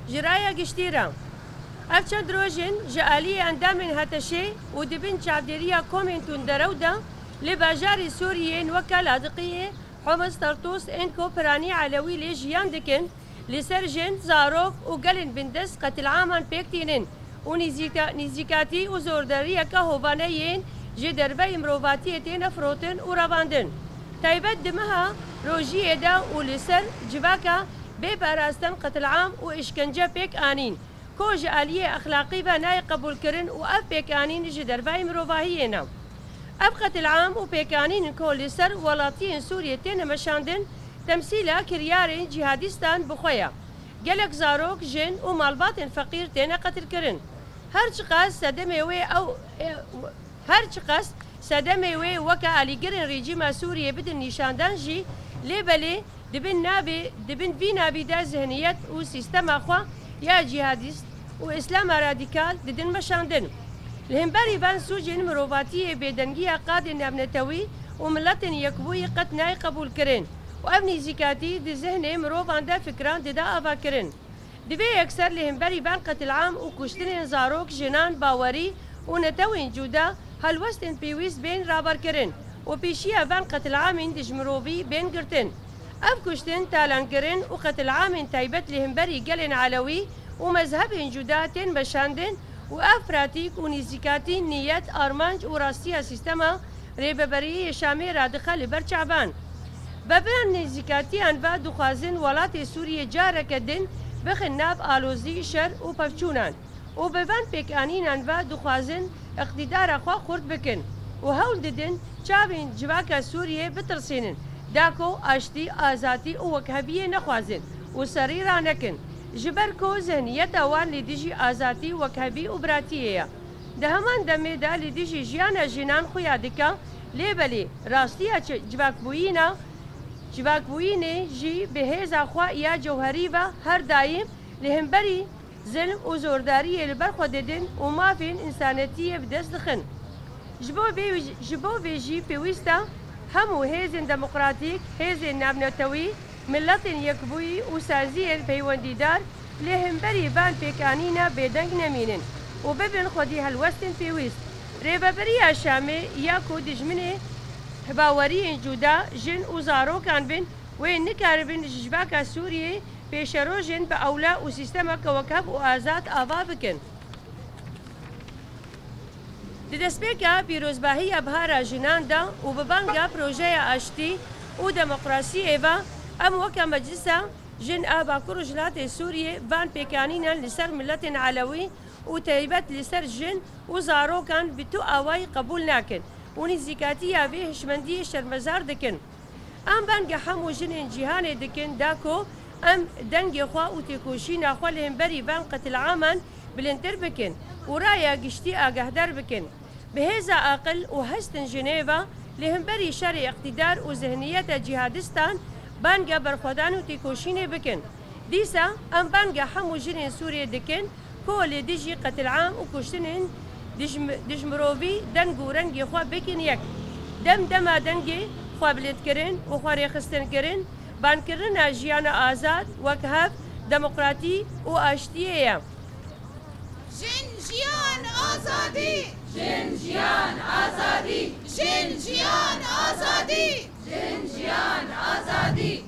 جرايا قشتيرا أفشان دروجين جالية أندامن هاتشي ودبن شابديريا كومنتون درودا لباجار سوريين وكالة دقية حمص طرطوس إنكو براني علوي لجيان دكن لسرجن زاروك وقلن بندس قتل عامان بيكتينين ونزيكاتي وزورداريا كهوفانيين جدربي مروفاتيتين فروتن وراباندن تايبت دمها روجي دا ولسر جباكا بباراستن قتل عام وإشكنجة بيك آنين كو جالية أخلاقي بناي قبول كرن وأف بيك آنين جدربي مروفاهينا أبقت العام وبيكانين كوليسر ولاتين سوريتين مشاندن تمثيلا كريارين جهادستان بخويا جلك زاروك جن ومالبات فقير تينا قتل كرن هرچقاس سدميوي أو هرچقاس سدميوي وكا آلي قرن ريجيما سوريا بدن نشاندان جي ليبالي دبن في نابي دا ذهنيات وسيستم أخوا يا جهادست وإسلام راديكال ددن مشاندن الهمباري بان سوجين مروفاتي بيدنجية قاد نبنتوي وملتن يكبوي قد ناي قبول كرين وابني زكاتي دي ذهني مروفان دا فكران دا افا كرين دبي اكثر الهمباري بان قتل عام وكشتن زاروك جنان باوري ونتوين جودا هالوستن بيويس بين رابر كرين وبيشيا بان قتل عام دج مروفي بين قرتن اف كشتن تالان كرين وقتل عام تايبت الهمباري قلن علوي ومذهب جوداتين بشاندن وأفراتيك ونزيكاتي نيات أرمانج وراستيا سيستما ريببري شامي رادخة لبرشعبان ببان نزيكاتي أنبا دخازن ولات سوريا جارك الدن بخناب آلوزي شر وبفشونان وببان بيكانين أنبا دخازن اقتدار أخوا خورد بكن وهول ددن شابين جواكا سوريا بترسينن داكو أشتي آزاتي ووكهبية نخوازن وسريرا نكن جبركو ذهنيت اوان لديجي آزاتي وكهبي وبراتية دهمان دمي دا لديجي جيانا جنان خويا دكا ليبلي راستيا جواكبويني جي بهيزا خوا يا جوهريبا هر دايم لهمبري ظلم وزورداري لبرخو ددن وما فين إنسانيتية بدست دخن جبو بيجي بيويستا همو هيزن ديمقراطيك هيزن نابنوتوي ملتن يكبوي وسازير بيونديدار لهمبري بان بيكانينا بيدنگ نمينن وببن خودي هالوستن بيويست ريبابريا شامي ياكو دجمني باوري جودا جن وزارو كان بن وين نكاربن جباكا سوريا بيشرو جن بأولا وسيستما كوكب وآزاد آفا بكن ددسبيكا بيروزباهية بهارا جنان دا وببانجا بروجيا أشتي وديمقراسي إيفا أم وكا مجلسا جن آبا كرجلات سوريا بان بيكانينا لسر ملة علوي وتيبت لسر جن وزارو كان بتو آواي قبول ناكن ونزيكاتيا به هشمندي شرمزار دكن أم بان قحمو جن جيهان دكن داكو أم دنجي خوا وتيكوشين أخوا لهمبري بان قتل عامان بلنتر بكن ورايا قشتي آقهدار بكن بهذا أقل وهستن جنيفا لهمبري شرع اقتدار وذهنية جهادستان بانجا برخودان وتيكوشيني بكن ديسا ام بانجا حمو جنين سوريا دكن كل ديجي قتل عام وكشتنين دجمروفي دنگو رنگي خوا بكن يك دما دنگي خوا بلد كرن وخوا ريخستن كرن بان كرن جيانا آزاد وكهف ديمقراطي واشتية جن جيان آزادي جن جيان آزادي جن جيان آزادي جن جيان آزادي